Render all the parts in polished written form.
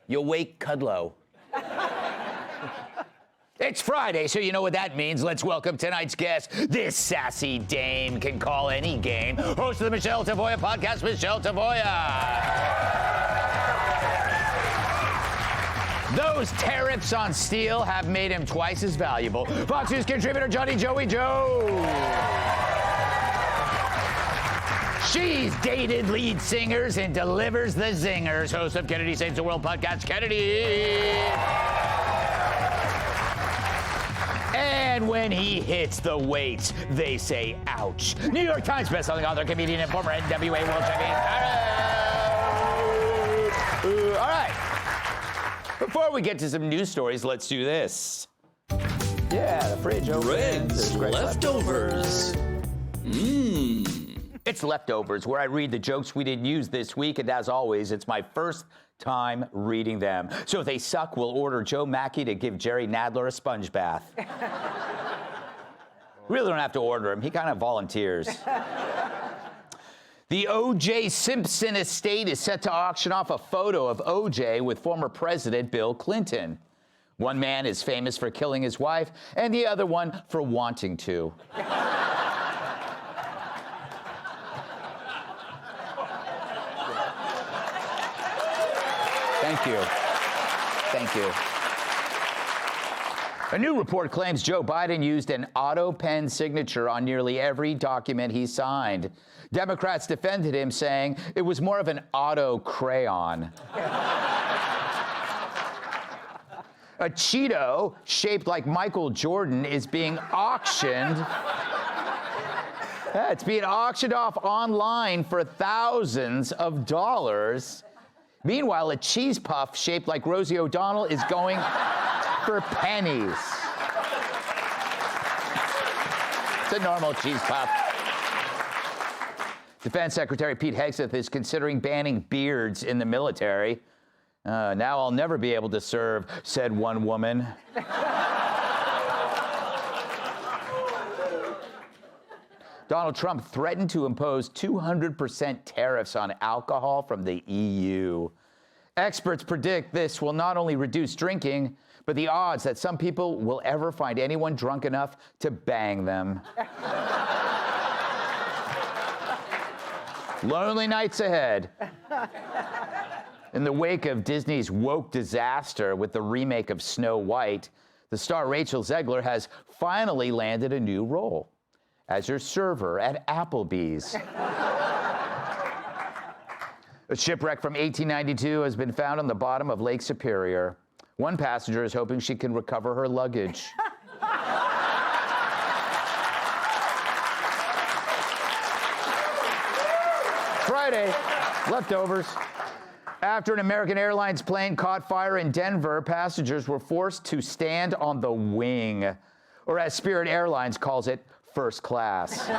You'll wake Kudlow. It's Friday, so you know what that means. Let's welcome tonight's guest. This sassy dame can call any game. Host of the Michelle Tavoya podcast, Michelle Tavoya. Those tariffs on steel have made him twice as valuable. Fox News contributor Johnny Joey Joe. She's dated lead singers and delivers the zingers. Host of Kennedy Saves the World podcast, Kennedy. And when he hits the weights, they say, ouch. New York Times bestselling author, comedian, and former NWA world champion. All right. Before we get to some news stories, let's do this. Yeah, the fridge opens. Greg's leftovers. It's Leftovers, where I read the jokes we didn't use this week, and as always, it's my first time reading them. So if they suck, we'll order Joe Mackey to give Jerry Nadler a sponge bath. Really don't have to order him. He kind of volunteers. The O.J. Simpson estate is set to auction off a photo of O.J. with former President Bill Clinton. One man is famous for killing his wife, and the other one for wanting to. Thank you. Thank you. A new report claims Joe Biden used an auto pen signature on nearly every document he signed. Democrats defended him, saying it was more of an auto crayon. A Cheeto shaped like Michael Jordan is being auctioned. It's being auctioned off online for thousands of dollars. Meanwhile, a cheese puff shaped like Rosie O'Donnell is going for pennies. It's a normal cheese puff. Defense Secretary Pete Hegseth is considering banning beards in the military. Now I'll never be able to serve, said one woman. Donald Trump threatened to impose 200% tariffs on alcohol from the EU. Experts predict this will not only reduce drinking, but the odds that some people will ever find anyone drunk enough to bang them. Lonely nights ahead. In the wake of Disney's woke disaster with the remake of Snow White, the star Rachel Zegler has finally landed a new role as your server at Applebee's. A shipwreck from 1892 has been found on the bottom of Lake Superior. One passenger is hoping she can recover her luggage. Friday, leftovers. After an American Airlines plane caught fire in Denver, passengers were forced to stand on the wing, or as Spirit Airlines calls it, first class.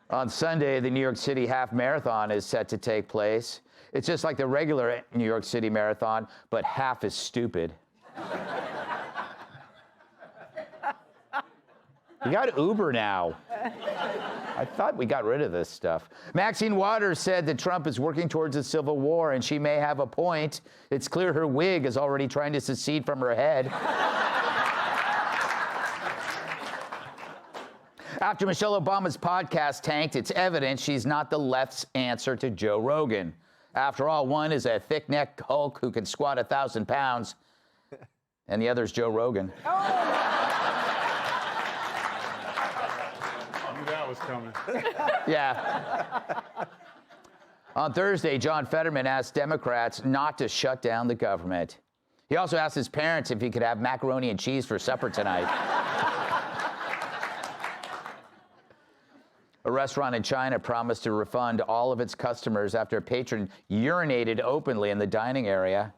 On Sunday, the New York City Half Marathon is set to take place. It's just like the regular New York City Marathon, but half as stupid. You got Uber now. I thought we got rid of this stuff. Maxine Waters said that Trump is working towards a civil war, and she may have a point. It's clear her wig is already trying to secede from her head. After Michelle Obama's podcast tanked, it's evident she's not the left's answer to Joe Rogan. After all, one is a thick-necked Hulk who can squat 1,000 pounds, and the other's Joe Rogan. That was coming. Yeah. On Thursday, John Fetterman asked Democrats not to shut down the government. He also asked his parents if he could have macaroni and cheese for supper tonight. A restaurant in China promised to refund all of its customers after a patron urinated openly in the dining area.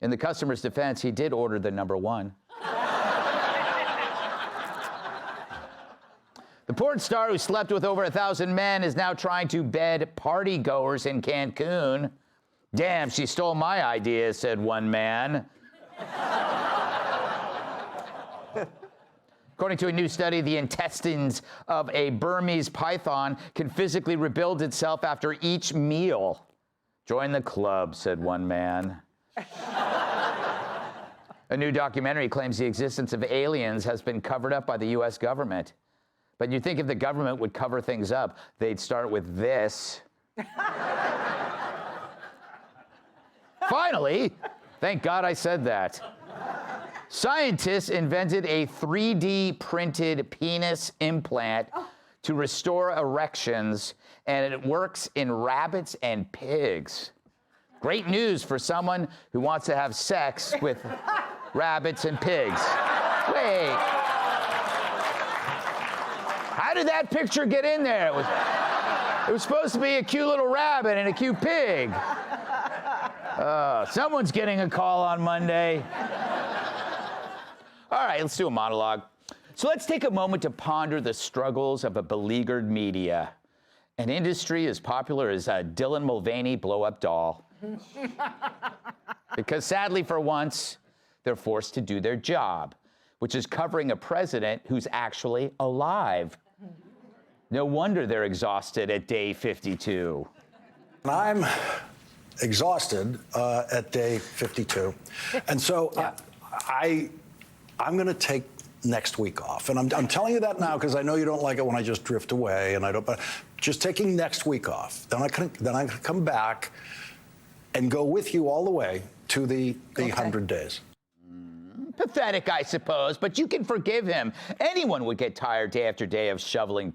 In the customer's defense, he did order the number one. The porn star who slept with over 1,000 men is now trying to bed partygoers in Cancun. Damn, she stole my idea, said one man. According to a new study, the intestines of a Burmese python can physically rebuild itself after each meal. Join the club, said one man. A new documentary claims the existence of aliens has been covered up by the U.S. government. But you'd think if the government would cover things up, they'd start with this. Finally, thank God I said that. Scientists invented a 3D printed penis implant to restore erections, and it works in rabbits and pigs. Great news for someone who wants to have sex with rabbits and pigs. Wait. How did that picture get in there? It was supposed to be a cute little rabbit and a cute pig. Someone's getting a call on Monday. All right, let's do a monologue. So let's take a moment to ponder the struggles of a beleaguered media, an industry as popular as a Dylan Mulvaney blow-up doll. Because sadly, for once, they're forced to do their job, which is covering a president who's actually alive. No wonder they're exhausted at day 52. I'm exhausted at day 52. And so I'm going to take next week off. And I'm telling you that now because I know you don't like it when I just drift away, and I don't, but just taking next week off. Then I can come back and go with you all the way to the 100 days. Pathetic, I suppose, but you can forgive him. Anyone would get tired day after day of shoveling.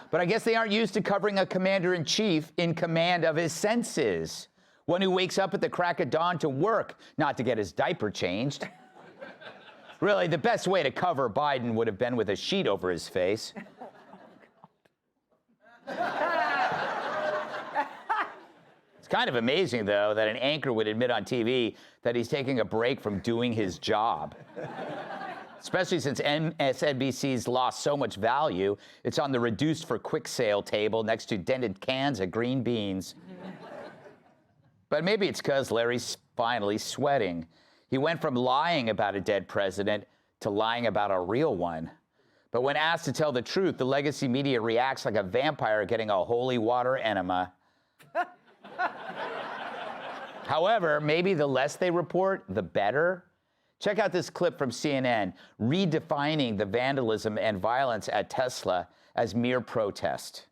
But I guess they aren't used to covering a commander-in-chief in command of his senses. One who wakes up at the crack of dawn to work, not to get his diaper changed. Really, the best way to cover Biden would have been with a sheet over his face. It's kind of amazing, though, that an anchor would admit on TV that he's taking a break from doing his job. Especially since MSNBC's lost so much value, it's on the reduced for quick sale table next to dented cans of green beans. But maybe it's because Larry's finally sweating. He went from lying about a dead president to lying about a real one. But when asked to tell the truth, the legacy media reacts like a vampire getting a holy water enema. However, maybe the less they report, the better. Check out this clip from CNN, redefining the vandalism and violence at Tesla as mere protest.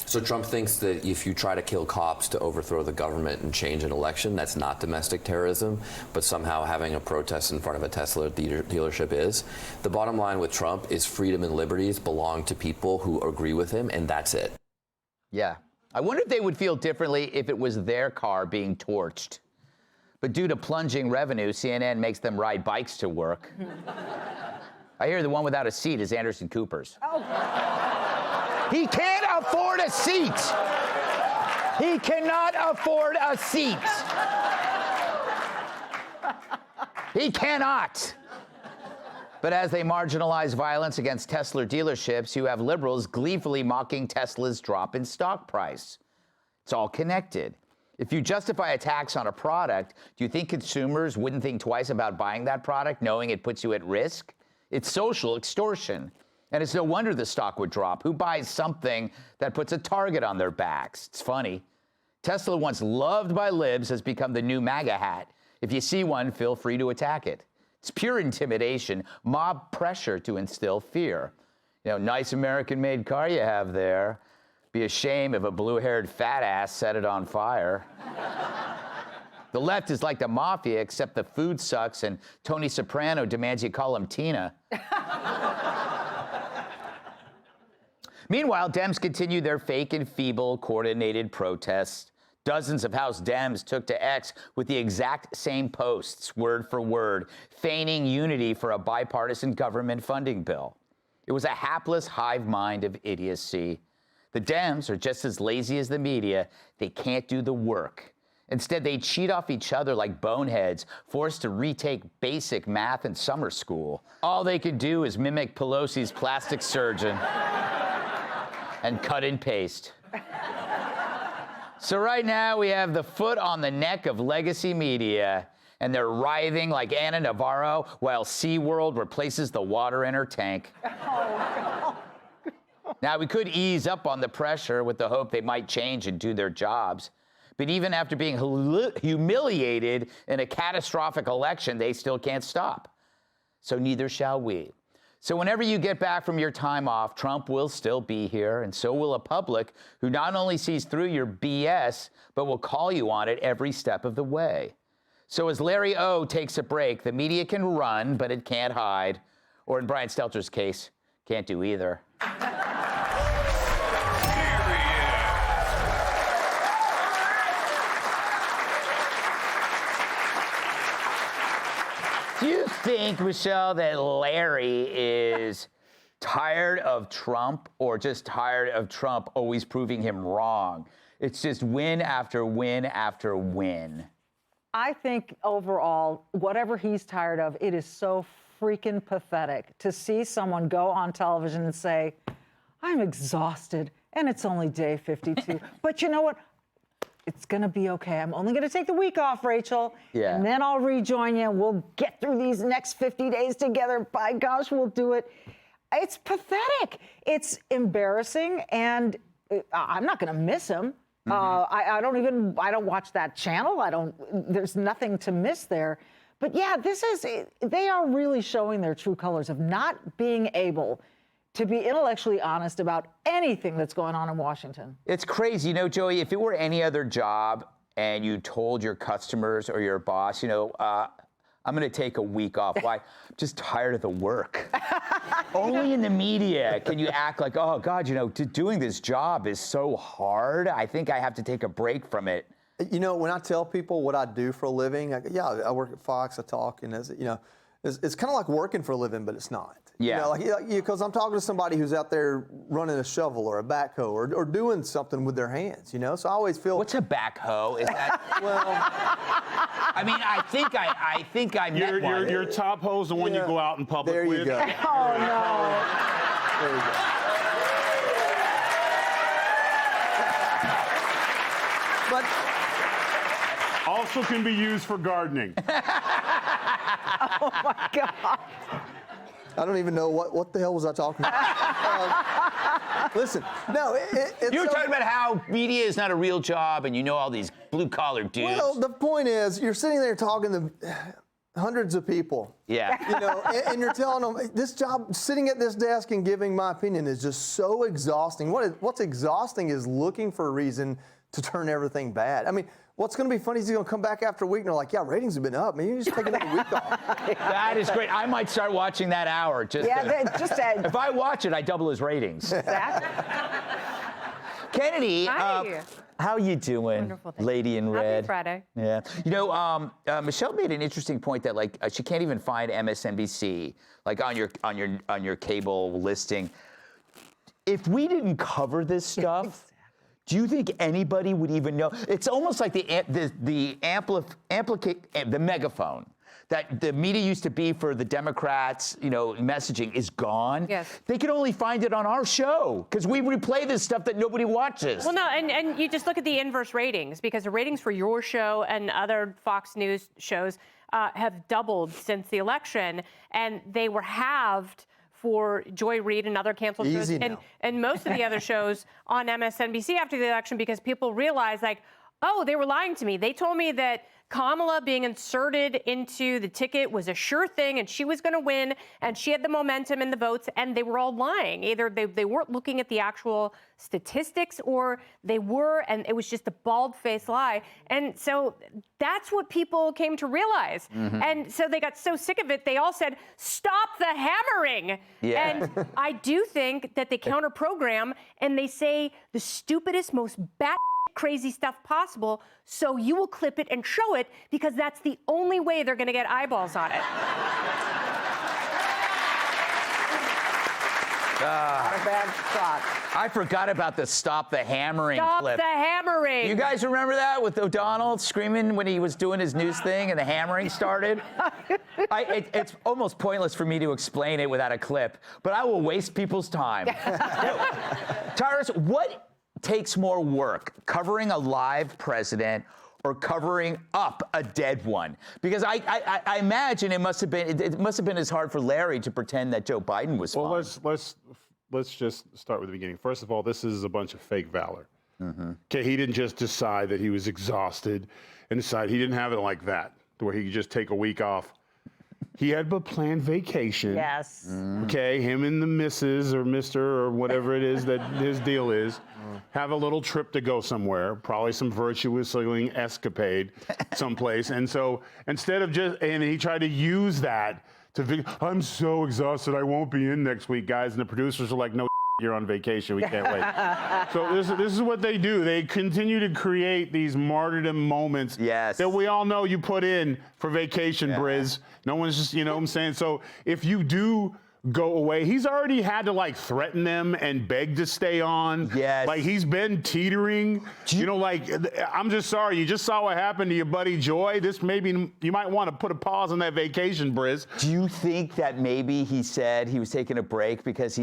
So Trump thinks that if you try to kill cops to overthrow the government and change an election, that's not domestic terrorism, but somehow having a protest in front of a Tesla dealership is. The bottom line with Trump is freedom and liberties belong to people who agree with him, and that's it. Yeah. I wonder if they would feel differently if it was their car being torched. But due to plunging revenue, CNN makes them ride bikes to work. I hear the one without a seat is Anderson Cooper's. Oh. He can't afford a seat. He cannot afford a seat. He cannot. But as they marginalize violence against Tesla dealerships, you have liberals gleefully mocking Tesla's drop in stock price. It's all connected. If you justify a tax on a product, do you think consumers wouldn't think twice about buying that product, knowing it puts you at risk? It's social extortion. And it's no wonder the stock would drop. Who buys something that puts a target on their backs? It's funny. Tesla, once loved by libs, has become the new MAGA hat. If you see one, feel free to attack it. It's pure intimidation, mob pressure to instill fear. You know, nice American-made car you have there. Be a shame if a blue-haired fat ass set it on fire. The left is like the mafia, except the food sucks and Tony Soprano demands you call him Tina. Meanwhile, Dems continue their fake and feeble coordinated protests. Dozens of House Dems took to X with the exact same posts, word for word, feigning unity for a bipartisan government funding bill. It was a hapless hive mind of idiocy. The Dems are just as lazy as the media. They can't do the work. Instead, they cheat off each other like boneheads, forced to retake basic math in summer school. All they can do is mimic Pelosi's plastic surgeon and cut and paste. So right now, we have the foot on the neck of legacy media. and they're writhing like Anna Navarro while SeaWorld replaces the water in her tank. Oh, no. Now, we could ease up on the pressure with the hope they might change and do their jobs. But even after being humiliated in a catastrophic election, they still can't stop. So neither shall we. So whenever you get back from your time off, Trump will still be here, and so will a public who not only sees through your BS, but will call you on it every step of the way. So as Larry O takes a break, the media can run, but it can't hide. Or in Brian Stelter's case, can't do either. Do you think, Michelle, that Larry is tired of Trump or just tired of Trump always proving him wrong? It's just win after win after win. I think overall, whatever he's tired of, it is so freaking pathetic to see someone go on television and say, I'm exhausted and it's only day 52. But you know what? It's going to be okay. I'm only going to take the week off, Rachel. Yeah. And then I'll rejoin you. We'll get through these next 50 days together. By gosh, we'll do it. It's pathetic. It's embarrassing. And I'm not going to miss him. I don't watch that channel. There's nothing to miss there. But yeah, they are really showing their true colors of not being able to be intellectually honest about anything that's going on in Washington. It's crazy. You know, Joey, if it were any other job and you told your customers or your boss, I'm going to take a week off. Why? I'm just tired of the work. Only in the media can you act like, oh, God, doing this job is so hard. I think I have to take a break from it. When I tell people what I do for a living, I work at Fox, I talk, and it's kind of like working for a living, but it's not. Yeah. Because I'm talking to somebody who's out there running a shovel or a backhoe or doing something with their hands, So I always feel. What's a backhoe? Is that? Well. I mean, I think I met one. Your top hoe's the one you go out in public there with. You go. Oh, no. There you go. But Also can be used for gardening. Oh, my God. I don't even know what the hell was I talking about. Listen, no, it's You were talking about how media is not a real job, and all these blue-collar dudes. Well, the point is, you're sitting there talking to hundreds of people. Yeah. And you're telling them this job, sitting at this desk and giving my opinion is just so exhausting. What's exhausting is looking for a reason to turn everything bad. I mean, what's going to be funny is he's going to come back after a week and they're like, yeah, ratings have been up. Maybe you just take another week off. That is great. I might start watching that hour. If I watch it, I double his ratings. Kennedy, Hi. how you doing, Wonderful, thank lady in red? Happy Friday. Yeah. Michelle made an interesting point that she can't even find MSNBC on your cable listing. If we didn't cover this stuff. Do you think anybody would even know? It's almost like the megaphone that the media used to be for the Democrats, messaging is gone. Yes. They can only find it on our show because we replay this stuff that nobody watches. Well, no, and you just look at the inverse ratings because the ratings for your show and other Fox News shows have doubled since the election, and they were halved for Joy Reid and other canceled shows and most of the other shows on MSNBC after the election because people realized they were lying to me. They told me that Kamala being inserted into the ticket was a sure thing and she was going to win and she had the momentum and the votes and they were all lying. Either they weren't looking at the actual statistics or they were and it was just a bald-faced lie. And so that's what people came to realize. Mm-hmm. And so they got so sick of it, they all said, stop the hammering. Yeah. And I do think that they counter-program and they say the stupidest, most crazy stuff possible, so you will clip it and show it because that's the only way they're going to get eyeballs on it. Not a bad shot. I forgot about the stop the hammering clip. Stop the hammering. You guys remember that with O'Donnell screaming when he was doing his news thing and the hammering started? It's almost pointless for me to explain it without a clip, but I will waste people's time. Tyrus, what takes more work, covering a live president or covering up a dead one? Because I imagine it must have been as hard for Larry to pretend that Joe Biden was fine. Well, let's just start with the beginning. First of all, this is a bunch of fake valor. Okay, he didn't just decide that he was exhausted and decide he didn't have it like that, where he could just take a week off. He had a planned vacation. Yes. Okay, him and the missus or Mr. or whatever it is that his deal is, have a little trip to go somewhere, probably some virtuous-looking escapade someplace. And so instead of and he tried to use that to, I'm so exhausted, I won't be in next week, guys. And the producers are like, no, you're on vacation, we can't wait. So this is what they do. They continue to create these martyrdom moments that we all know you put in for vacation, Briz. No one's just, you know what I'm saying? So if you do go away, he's already had to like threaten them and beg to stay on. Yes. Like he's been teetering. You know, like, I'm just sorry, you just saw what happened to your buddy Joy. This maybe, you might want to put a pause on that vacation, Briz. Do you think that maybe he said he was taking a break because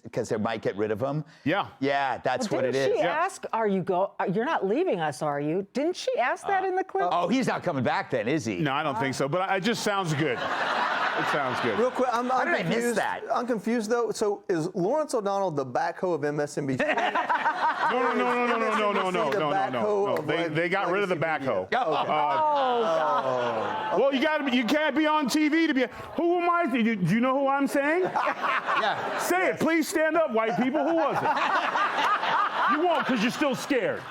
because they might get rid of him? Yeah. Yeah, that's what it is. Didn't she ask, you're not leaving us, are you? Didn't she ask that in the clip? Oh, he's not coming back then, is he? No, I don't think so, but it just sounds good. It sounds good. Real quick, I'm How did I confused. miss that? I'm confused though. So is Lawrence O'Donnell the backhoe of MSNBC? No. They got rid of the backhoe. Oh, Well, you can't be on TV to be. Who am I? Do you know who I'm saying? yeah. Say it. Please stand up, white people. Who was it? You won't because you're still scared.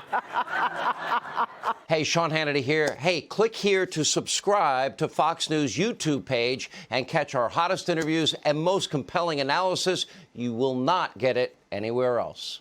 Hey, Sean Hannity here. Hey, click here to subscribe to Fox News YouTube page and catch our hottest interviews and most compelling analysis. You will not get it anywhere else.